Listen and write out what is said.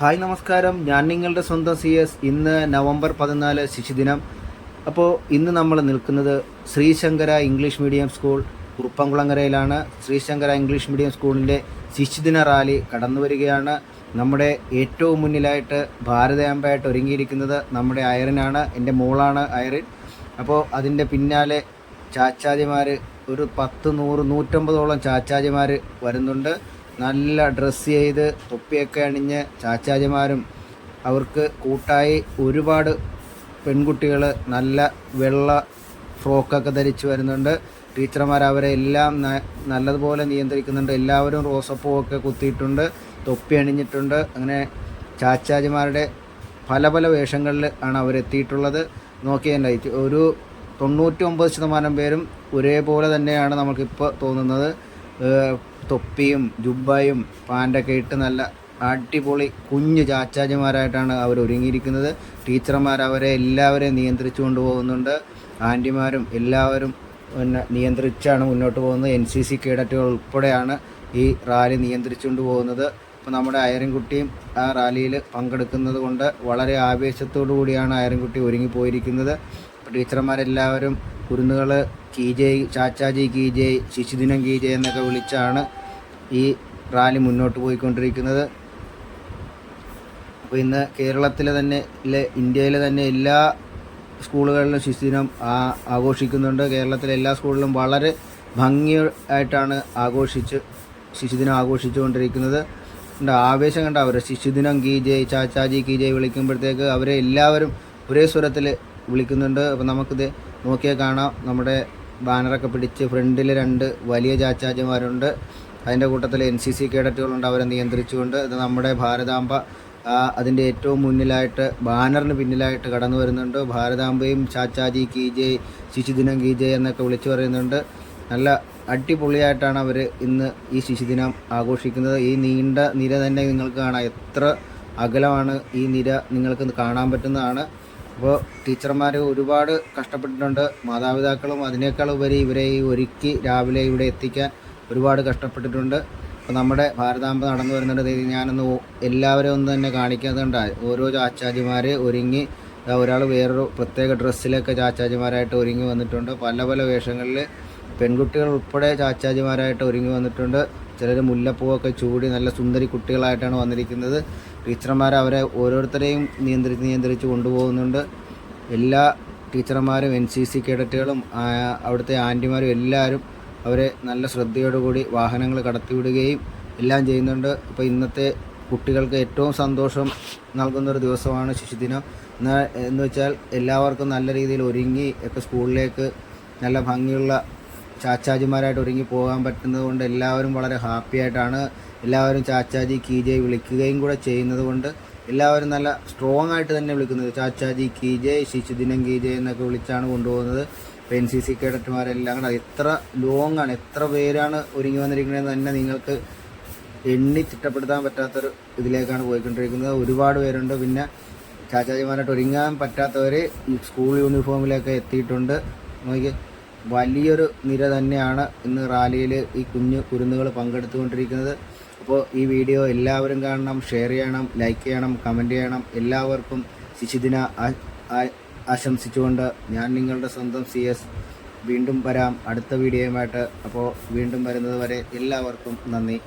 Hi നമസ്കാരം, ഞാൻ നിങ്ങളുടെ സ്വന്തം CS. ഇന്ന് നവംബർ 14 ശിശുദിനം. അപ്പോൾ ഇന്ന് നമ്മൾ നിൽക്കുന്നത് ശ്രീശങ്കര ഇംഗ്ലീഷ് മീഡിയം സ്കൂൾ കുറുപ്പംകുളങ്ങരയിലാണ്. ശ്രീശങ്കര ഇംഗ്ലീഷ് മീഡിയം സ്കൂളിൻ്റെ ശിശുദിന റാലി കടന്നു വരികയാണ്. നമ്മുടെ ഏറ്റവും മുന്നിലായിട്ട് ഭാരതാംബയായിട്ട് ഒരുങ്ങിയിരിക്കുന്നത് നമ്മുടെ അയറിനാണ്. എൻ്റെ മോളാണ് അയറിൻ. അപ്പോൾ അതിൻ്റെ പിന്നാലെ ചാച്ചാജിമാർ ഒരു 10, 100, 150ഓളം ചാച്ചാജിമാർ വരുന്നുണ്ട്. നല്ല ഡ്രസ്സ് ചെയ്ത് തൊപ്പിയൊക്കെ അണിഞ്ഞ് ചാച്ചാജിമാരും അവർക്ക് കൂട്ടായി ഒരുപാട് പെൺകുട്ടികൾ നല്ല വെള്ള ഫ്രോക്കൊക്കെ ധരിച്ച് വരുന്നുണ്ട്. ടീച്ചർമാർ അവരെ എല്ലാം നല്ലതുപോലെ നിയന്ത്രിക്കുന്നുണ്ട്. എല്ലാവരും റോസപ്പൂവൊക്കെ കുത്തിയിട്ടുണ്ട്, തൊപ്പി അണിഞ്ഞിട്ടുണ്ട്. അങ്ങനെ ചാച്ചാജിമാരുടെ പല പല വേഷങ്ങളിൽ ആണ് അവരെത്തിയിട്ടുള്ളത്. നോക്കിയതിൻ്റെ ഒരു 99% പേരും ഒരേപോലെ തന്നെയാണ് നമുക്കിപ്പോൾ തോന്നുന്നത്. തൊപ്പിയും ജുബ്ബയും പാൻ്റൊക്കെ ഇട്ട് നല്ല അടിപൊളി കുഞ്ഞു ചാച്ചാജിമാരായിട്ടാണ് അവർ ഒരുങ്ങിയിരിക്കുന്നത്. ടീച്ചർമാർ അവരെ എല്ലാവരെയും നിയന്ത്രിച്ചു കൊണ്ടുപോകുന്നുണ്ട്. ആൻറ്റിമാരും എല്ലാവരും നിയന്ത്രിച്ചാണ് മുന്നോട്ട് പോകുന്നത്. NCC കേഡറ്റുകൾ ഉൾപ്പെടെയാണ് ഈ റാലി നിയന്ത്രിച്ചുകൊണ്ട് പോകുന്നത്. അപ്പോൾ നമ്മുടെ അയറിൻകുട്ടിയും ആ റാലിയിൽ പങ്കെടുക്കുന്നത് കൊണ്ട് വളരെ ആവേശത്തോടു കൂടിയാണ് അയറിൻകുട്ടി ഒരുങ്ങിപ്പോയിരിക്കുന്നത്. അപ്പോൾ ടീച്ചർമാരെല്ലാവരും കുരുന്നുകൾ കീജയ്, ചാച്ചാജി കീജയ്, ശിശുദിനം കീജയ് എന്നൊക്കെ വിളിച്ചാണ് ഈ റാലി മുന്നോട്ട് പോയിക്കൊണ്ടിരിക്കുന്നത്. അപ്പോൾ ഇന്ന് കേരളത്തിലെ തന്നെ ഇന്ത്യയിലെ തന്നെ എല്ലാ സ്കൂളുകളിലും ശിശുദിനം ആഘോഷിക്കുന്നുണ്ട്. കേരളത്തിലെ എല്ലാ സ്കൂളിലും വളരെ ഭംഗിയായിട്ടാണ് ശിശുദിനം ആഘോഷിച്ചുകൊണ്ടിരിക്കുന്നത്. ആവേശം കണ്ട അവർ ശിശുദിനം കീജയ്, ചാച്ചാജി കീജയ് വിളിക്കുമ്പോഴത്തേക്ക് അവരെ എല്ലാവരും ഒരേ സ്വരത്തിൽ വിളിക്കുന്നുണ്ട്. അപ്പോൾ നമുക്കിത് നോക്കിയാൽ കാണാം. നമ്മുടെ ബാനറൊക്കെ പിടിച്ച് ഫ്രണ്ടിൽ 2 വലിയ ചാച്ചാജിമാരുണ്ട്. അതിൻ്റെ കൂട്ടത്തിൽ NCC കേഡറ്റുകളുണ്ട് അവരെ നിയന്ത്രിച്ചുകൊണ്ട്. ഇത് നമ്മുടെ ഭാരതാംബ അതിൻ്റെ ഏറ്റവും മുന്നിലായിട്ട് ബാനറിന് പിന്നിലായിട്ട് കടന്നു വരുന്നുണ്ട്. ഭാരതാംബയും ചാച്ചാജി കീജയ്, ശിശുദിനം കീജയ് എന്നൊക്കെ വിളിച്ചു പറയുന്നുണ്ട്. നല്ല അടിപൊളിയായിട്ടാണ് അവർ ഇന്ന് ഈ ശിശുദിനം ആഘോഷിക്കുന്നത്. ഈ നീണ്ട നിര തന്നെ നിങ്ങൾക്ക് കാണാം. എത്ര അകലമാണ് ഈ നിര നിങ്ങൾക്ക് കാണാൻ പറ്റുന്നതാണ്. അപ്പോൾ ടീച്ചർമാർ ഒരുപാട് കഷ്ടപ്പെട്ടിട്ടുണ്ട്. മാതാപിതാക്കളും അതിനേക്കാൾ ഉപരി ഇവരെ ഒരുക്കി രാവിലെ ഇവിടെ എത്തിക്കാൻ ഒരുപാട് കഷ്ടപ്പെട്ടിട്ടുണ്ട്. അപ്പോൾ നമ്മുടെ ഭാരതാംബ നടന്നു വരുന്നുണ്ട്. ഞാനൊന്ന് എല്ലാവരും ഒന്ന് തന്നെ കാണിക്കുന്നുണ്ട്. ഓരോ ചാച്ചാജിമാർ ഒരുങ്ങി, ഒരാൾ വേറൊരു പ്രത്യേക ഡ്രസ്സിലൊക്കെ ചാച്ചാജിമാരായിട്ട് ഒരുങ്ങി വന്നിട്ടുണ്ട്. പല പല വേഷങ്ങളിൽ പെൺകുട്ടികൾ ഉൾപ്പെടെ ചാച്ചാജിമാരായിട്ട് ഒരുങ്ങി വന്നിട്ടുണ്ട്. ചിലർ മുല്ലപ്പൂവൊക്കെ ചൂടി നല്ല സുന്ദരി കുട്ടികളായിട്ടാണ് വന്നിരിക്കുന്നത്. ടീച്ചർമാർ അവരെ ഓരോരുത്തരെയും നിയന്ത്രിച്ച് കൊണ്ടുപോകുന്നുണ്ട്. എല്ലാ ടീച്ചർമാരും NCC കേഡറ്റുകളും അവിടുത്തെ ആൻറ്റിമാരും എല്ലാവരും അവരെ നല്ല ശ്രദ്ധയോടുകൂടി വാഹനങ്ങൾ കടത്തിവിടുകയും എല്ലാം ചെയ്യുന്നുണ്ട്. അപ്പോൾ ഇന്നത്തെ കുട്ടികൾക്ക് ഏറ്റവും സന്തോഷം നൽകുന്നൊരു ദിവസമാണ് ശിശുദിനം എന്ന് വെച്ചാൽ എല്ലാവർക്കും നല്ല രീതിയിൽ ഒരുങ്ങി ഒക്കെ സ്കൂളിലേക്ക് നല്ല ഭംഗിയുള്ള ചാച്ചാജിമാരായിട്ട് ഒരുങ്ങി പോകാൻ പറ്റുന്നത് കൊണ്ട് എല്ലാവരും വളരെ ഹാപ്പി ആയിട്ടാണ്. എല്ലാവരും ചാച്ചാജി കീജയ് വിളിക്കുകയും കൂടെ ചെയ്യുന്നത് കൊണ്ട് എല്ലാവരും നല്ല സ്ട്രോങ് ആയിട്ട് തന്നെ വിളിക്കുന്നത്. ചാച്ചാജി കീജയ്, ശിശുദിനം കീജയ് എന്നൊക്കെ വിളിച്ചാണ് കൊണ്ടുപോകുന്നത്. NCC കേഡറ്റുമാരെല്ലാം കൂടെ എത്ര ലോങ് ആണ്, എത്ര പേരാണ് ഒരുങ്ങി വന്നിരിക്കുന്നതെന്ന് തന്നെ നിങ്ങൾക്ക് എണ്ണി തിട്ടപ്പെടുത്താൻ പറ്റാത്തൊരു ഇതിലേക്കാണ് പോയിക്കൊണ്ടിരിക്കുന്നത്. ഒരുപാട് പേരുണ്ട്. പിന്നെ ചാച്ചാജിമാരായിട്ട് ഒരുങ്ങാൻ പറ്റാത്തവർ ഈ സ്കൂൾ യൂണിഫോമിലൊക്കെ എത്തിയിട്ടുണ്ട്. നോക്കി വലിയൊരു നിര തന്നെയാണ് ഇന്ന് റാലിയിൽ ഈ കുരുന്നുകൾ പങ്കെടുത്തുകൊണ്ടിരിക്കുന്നത്. അപ്പോൾ ഈ വീഡിയോ എല്ലാവരും കാണണം, ഷെയർ ചെയ്യണം, ലൈക്ക് ചെയ്യണം, കമൻറ്റ് ചെയ്യണം. എല്ലാവർക്കും ശിശുദിന ആശംസിച്ചുകൊണ്ട് ഞാൻ നിങ്ങളുടെ സ്വന്തം CS. വീണ്ടും വരാം അടുത്ത വീഡിയോയുമായിട്ട്. അപ്പോൾ വീണ്ടും വരുന്നത് വരെ എല്ലാവർക്കും നന്ദി.